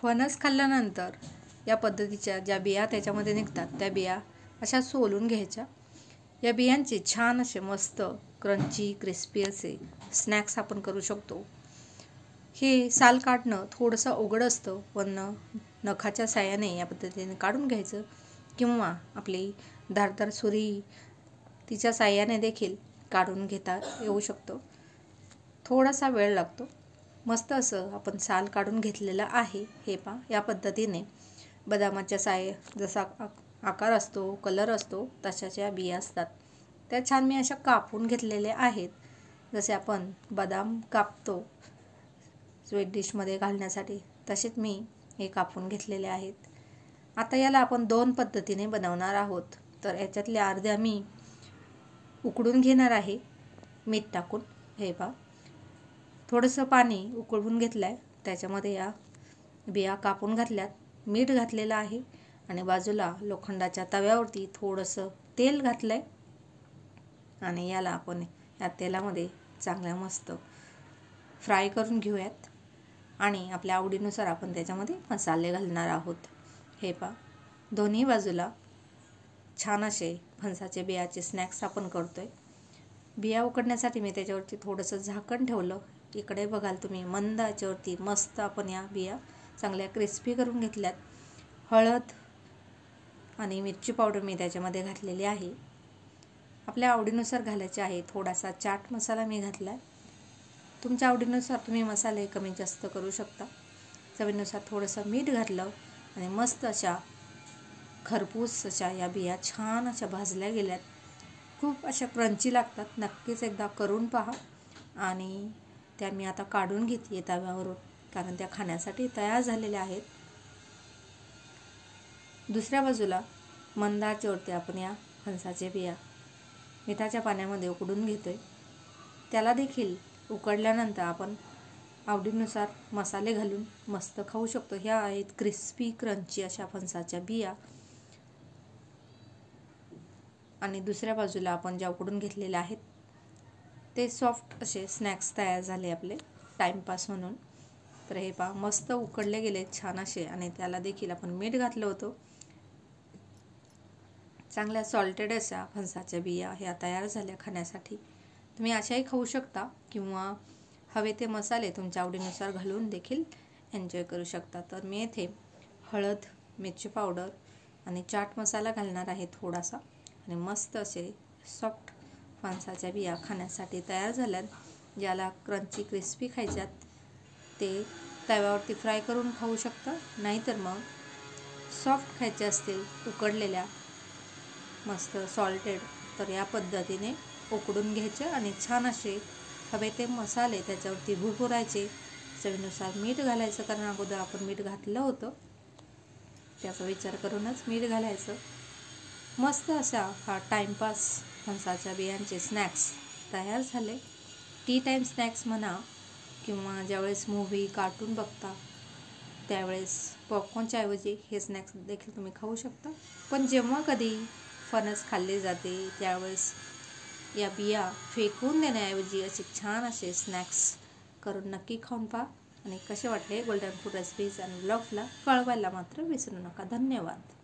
फणस खाल्ल्यानंतर या पद्धतीच्या ज्या बिया त्याच्यामध्ये निघतात त्या बिया अशा सोलून घ्यायच्या। या बियांचे छान असे मस्त क्रंची क्रिस्पी असे स्नॅक्स आपण करू शकतो। हे साल काढणं थोडंसं अवघड असतं, पण नखाच्या साहाय्याने या पद्धतीने काढून घ्यायचं किंवा आपली धारदार सुरी तिच्या साहाय्याने देखील काढून घेता येऊ शकतो। थोडासा वेळ लागतो। मस्त असं आपण साल काढून घेतलेलं आहे। हे पहा, या पद्धतीने बदामाच्या जसा आकार असतो, कलर असतो, तशाच्या बिया असतात त्या छान मी अशा कापून घेतलेल्या आहेत। जसे आपण बदाम कापतो स्वीट डिशमध्ये घालण्यासाठी, तसेच मी हे कापून घेतलेले आहेत। आता याला आपण दोन पद्धतीने बनवणार आहोत। तर याच्यातल्या अर्ध्या मी उकडून घेणार आहे मीठ टाकून। हे पहा, थोडंसं पाणी उकळवून घेतलंय, त्याच्यामध्ये या बिया कापून घातल्यात, मीठ घातलेलं आहे आणि बाजूला लोखंडाच्या तव्यावरती थोडंसं तेल घातलंय आणि याला आपण या तेलामध्ये चांगल्या मस्त फ्राय करून घेऊयात आणि आपल्या आवडीनुसार आपण त्याच्यामध्ये मसाले घालणार आहोत। हे पहा, दोन्ही बाजूला छान असे फणसाचे बियाचे स्नॅक्स आपण करतोय। बिया उकडण्यासाठी मी त्याच्यावरती थोडंसं झाकण ठेवलं। इकडे बघाल तुम्ही मंद आचेवरती मस्त आपण या बिया चांगल्या क्रिस्पी करून घेतल्यात। हळद आणि मिरची पावडर मी त्याच्यामध्ये घातलेली आहे, आपल्या आवडीनुसार घालायचे आहे। थोडासा चाट मसाला मी घातलाय, तुमच्या आवडीनुसार तुम्ही मसाले कमी जास्त करू शकता। चवीनुसार थोडंसं मीठ घातलं आणि मस्त अशा खरपूस अशा या बिया छान अशा भाजल्या गेल्यात। खूप अशा क्रंची लागतात, नक्कीच एकदा करून पहा। आणि त्या मी आता काढून घेते तव्यावरून, कारण त्या खाण्यासाठी तयार झालेल्या आहेत। दुसऱ्या बाजूला मंद आचेवरती आपण या फणसाचे बिया मिठाच्या पाण्यामध्ये उकडून घेतोय। त्याला देखील उकडल्यानंतर आपण आवडीनुसार मसाले घालून मस्त खाऊ शकतो। ह्या आहेत क्रिस्पी क्रंची अशा फणसाच्या बिया। आणि दुसऱ्या बाजूला आपण ज्या उकडून घेतलेल्या आहेत ते सॉफ्ट असे स्नॅक्स तयार झाले आपले टाइमपास म्हणून। तर हे पहा, मस्त उकडले गेले छान असे आणि त्याला देखील आपण मीठ घातलं होतं। चांगल्या सॉल्टेड अशा फणसाच्या बिया ह्या तयार झाल्या खाण्यासाठी। तुम्ही अशाही खाऊ शकता किंवा हवे ते मसाले तुमच्या आवडीनुसार घालून देखील एन्जॉय करू शकता। तर मी येथे हळद, मिरची पावडर आणि चाट मसाला घालणार आहे थोडासा, आणि मस्त असे सॉफ्ट फणसाच्या बिया खाण्यासाठी तयार झाल्यात। ज्याला क्रंची क्रिस्पी खायच्यात ते तव्यावरती फ्राय करून खाऊ शकता, नाहीतर मग सॉफ्ट खायचे असतील उकडलेल्या मस्त सॉल्टेड, तर या पद्धतीने उकडून घ्यायचे आणि छान असे हवे ते मसाले त्याच्यावरती भुरभुरायचे। चवीनुसार मीठ घालायचं, कारण अगोदर आपण मीठ घातलं होतं, त्याचा विचार करूनच मीठ घालायचं। मस्त असा हा टाइमपास फणसाच्या बियांचे स्नॅक्स तयार झाले। टी टाइम स्नॅक्स म्हणा किंवा ज्यावेळेस मूव्ही कार्टून बघता त्यावेळेस पॉपकॉर्नच्या ऐवजी हे स्नॅक्स देखील तुम्ही खाऊ शकता। पण जेव्हा कधी फणस खाल्ले जाते त्यावेळेस या बिया फेकून देण्याऐवजी असे छान असे स्नॅक्स करून नक्की खाऊन पहा आणि कसे वाटले गोल्डन फूड रेसिपीज आणि ब्लॉग्सला कळवायला मात्र विसरू नका। धन्यवाद।